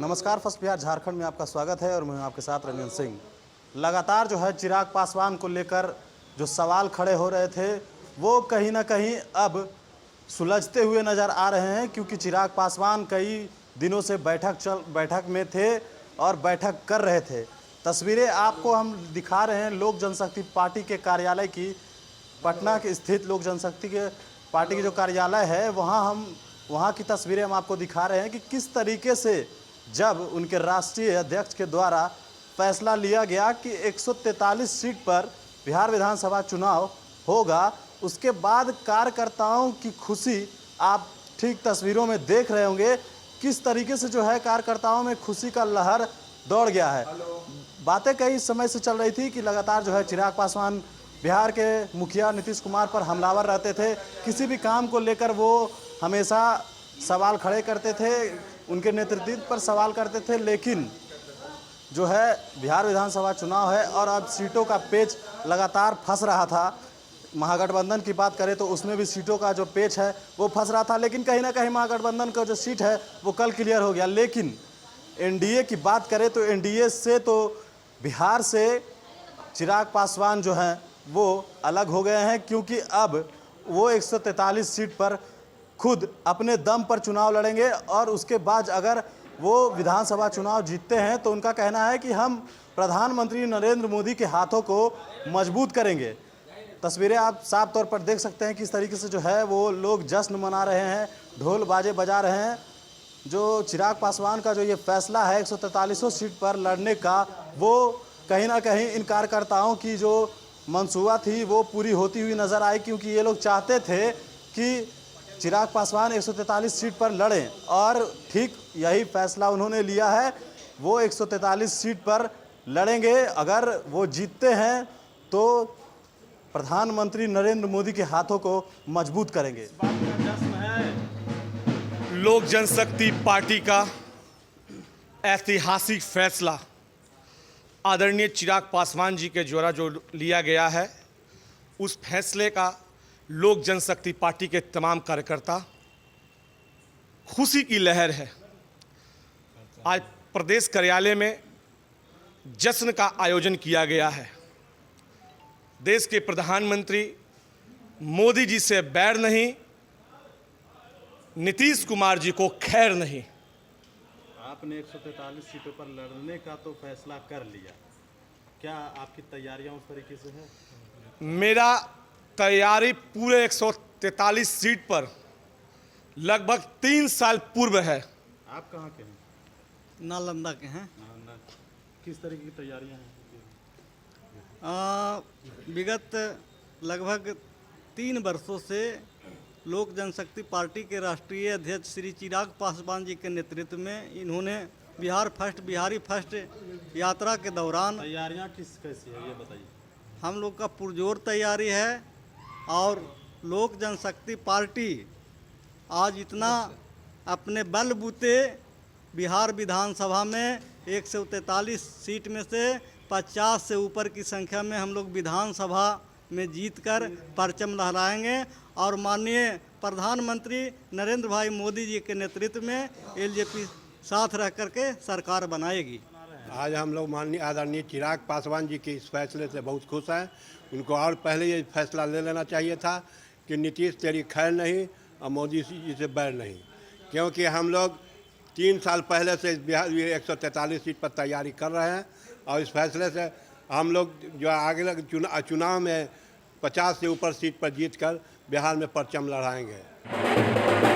नमस्कार, फर्स्ट बिहार झारखंड में आपका स्वागत है और मैं हूं आपके साथ रंजन सिंह। लगातार जो है चिराग पासवान को लेकर जो सवाल खड़े हो रहे थे वो कहीं ना कहीं अब सुलझते हुए नज़र आ रहे हैं, क्योंकि चिराग पासवान कई दिनों से बैठक में थे और बैठक कर रहे थे। तस्वीरें आपको हम दिखा रहे हैं लोक जनशक्ति पार्टी के कार्यालय की। पटना के स्थित लोक जनशक्ति के पार्टी की जो कार्यालय है वहाँ की तस्वीरें हम आपको दिखा रहे हैं कि किस तरीके से जब उनके राष्ट्रीय अध्यक्ष के द्वारा फैसला लिया गया कि 143 सीट पर बिहार विधानसभा चुनाव होगा, उसके बाद कार्यकर्ताओं की खुशी आप ठीक तस्वीरों में देख रहे होंगे। किस तरीके से जो है कार्यकर्ताओं में खुशी का लहर दौड़ गया है। बातें कई समय से चल रही थी कि लगातार जो है चिराग पासवान बिहार के मुखिया नीतीश कुमार पर हमलावर रहते थे। किसी भी काम को लेकर वो हमेशा सवाल खड़े करते थे, उनके नेतृत्व पर सवाल करते थे। लेकिन जो है बिहार विधानसभा चुनाव है और अब सीटों का पेच लगातार फंस रहा था। महागठबंधन की बात करें तो उसमें भी सीटों का जो पेच है वो फंस रहा था, लेकिन कहीं ना कहीं महागठबंधन का जो सीट है वो कल क्लियर हो गया। लेकिन एनडीए की बात करें तो एनडीए से तो बिहार से चिराग पासवान जो हैं वो अलग हो गए हैं, क्योंकि अब वो 143 सीट पर खुद अपने दम पर चुनाव लड़ेंगे और उसके बाद अगर वो विधानसभा चुनाव जीतते हैं तो उनका कहना है कि हम प्रधानमंत्री नरेंद्र मोदी के हाथों को मजबूत करेंगे। तस्वीरें आप साफ तौर पर देख सकते हैं किस तरीके से जो है वो लोग जश्न मना रहे हैं, ढोल बाजे बजा रहे हैं। जो चिराग पासवान का जो ये फैसला है 143 सीट पर लड़ने का, वो कहीं ना कहीं इन कार्यकर्ताओं की जो मंसूबा थी वो पूरी होती हुई नज़र आई, क्योंकि ये लोग चाहते थे कि चिराग पासवान 143 सीट पर लड़ें और ठीक यही फैसला उन्होंने लिया है। वो 143 सीट पर लड़ेंगे। अगर वो जीतते हैं तो प्रधानमंत्री नरेंद्र मोदी के हाथों को मजबूत करेंगे। इस बात का जश्न है। लोक जनशक्ति पार्टी का ऐतिहासिक फैसला आदरणीय चिराग पासवान जी के द्वारा जो लिया गया है, उस फैसले का लोक जनशक्ति पार्टी के तमाम कार्यकर्ता खुशी की लहर है। आज प्रदेश कार्यालय में जश्न का आयोजन किया गया है। देश के प्रधानमंत्री मोदी जी से बैर नहीं, नीतीश कुमार जी को खैर नहीं। आपने 143 सीटों पर लड़ने का तो फैसला कर लिया, क्या आपकी तैयारियां उस तरीके से है? मेरा तैयारी पूरे 143 सीट पर लगभग 3 साल पूर्व है। आप कहाँ के हैं? नालंदा के हैं। किस तरीके की तैयारियां हैं? विगत लगभग 3 वर्षों से लोक जनशक्ति पार्टी के राष्ट्रीय अध्यक्ष श्री चिराग पासवान जी के नेतृत्व में इन्होंने बिहार फर्स्ट, बिहारी फर्स्ट यात्रा के दौरान तैयारियां कैसी है ये बताइए। हम लोग का पुरजोर तैयारी है और लोक जनशक्ति पार्टी आज इतना अपने बलबूते बिहार विधानसभा में 143 सीट में से 50 से ऊपर की संख्या में हम लोग विधानसभा में जीतकर परचम लहराएंगे और माननीय प्रधानमंत्री नरेंद्र भाई मोदी जी के नेतृत्व में एलजेपी साथ रह करके सरकार बनाएगी। आज हम लोग माननीय आदरणीय चिराग पासवान जी के इस फैसले से बहुत खुश हैं। उनको और पहले ये फैसला ले लेना चाहिए था कि नीतीश तेरी खैर नहीं और मोदी जी से बैर नहीं, क्योंकि हम लोग 3 साल पहले से बिहार 143 सीट पर तैयारी कर रहे हैं और इस फैसले से हम लोग जो आगे चुनाव में 50 से ऊपर सीट पर जीतकर बिहार में परचम लहराएंगे।